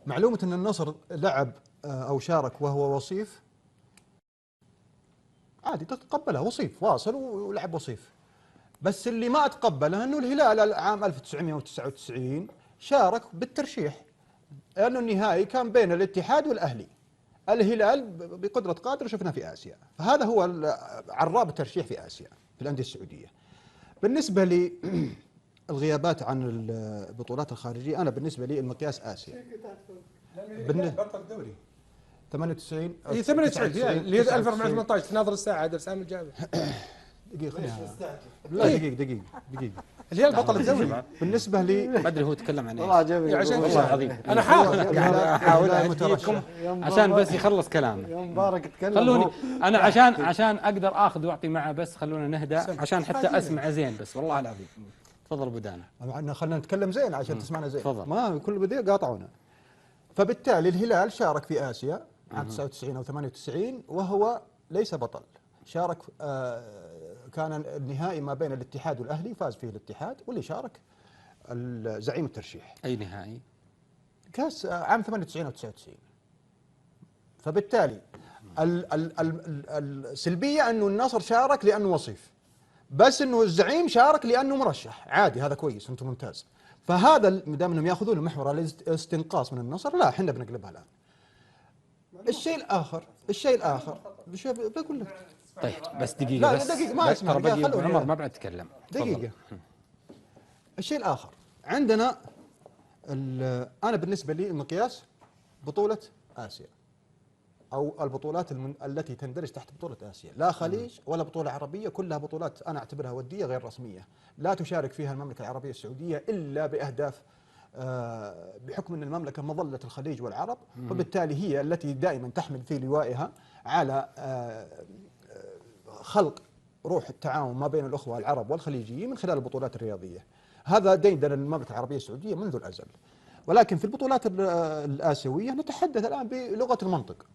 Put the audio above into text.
معلومة أن النصر لعب أو شارك وهو وصيف عادي تتقبلها، وصيف واصل ولعب وصيف. بس اللي ما أتقبله أنه الهلال عام 1999 شارك بالترشيح، لأنه النهائي كان بين الاتحاد والأهلي. الهلال بقدرة قادر شفنا في آسيا، فهذا هو عراب الترشيح في آسيا في الأندية السعودية. بالنسبة لي الغيابات عن البطولات الخارجية، أنا بالنسبة لي المقياس آسيا. بطل دوري 98 اي 98 اللي هي 1418 تناظر الساعه هذا سامي الجابر. دقيقة لا دقيقة اللي هي البطل الدوري. بالنسبة لي ما ادري هو تكلم عن ايش والله العظيم. انا حاضر احاول اهديكم عشان بس يخلص كلامه. يا مبارك تكلم. خلوني انا عشان اقدر اخذ واعطي معه، بس خلونا نهدى عشان حتى اسمع زين بس والله العظيم. تفضل ابو دانا. خلينا نتكلم زين عشان تسمعنا زين. تفضل. ما كل بدي قاطعونا. فبالتالي الهلال شارك في آسيا عام 99 أو 98 وهو ليس بطل. شارك كان النهائي ما بين الاتحاد والأهلي، فاز فيه الاتحاد، واللي شارك زعيم الترشيح. اي نهائي؟ كاس عام 98 أو 99. فبالتالي السلبية أنه النصر شارك لأنه وصيف، بس أنه الزعيم شارك لأنه مرشح. عادي، هذا كويس، أنتم ممتاز. فهذا دام انهم ياخذون محور الاستنقاص من النصر، لا احنا بنقلبها الان. الشيء الاخر بقول لك. طيب بس دقيقه، لا بس دقيقه ما اسمع، عمر ما بعد تكلم دقيقه. الشيء الاخر عندنا انا بالنسبه لي المقياس بطوله اسيا او البطولات التي تندرج تحت بطوله اسيا، لا خليج ولا بطوله عربيه، كلها بطولات انا اعتبرها وديه غير رسميه، لا تشارك فيها المملكه العربيه السعوديه الا باهداف بحكم ان المملكه مظله الخليج والعرب، وبالتالي هي التي دائما تحمل في لوائها على خلق روح التعاون ما بين الاخوه العرب والخليجيين من خلال البطولات الرياضيه. هذا ديدن المملكه العربيه السعوديه منذ الازل. ولكن في البطولات الآسيوية نتحدث الآن بلغة المنطق.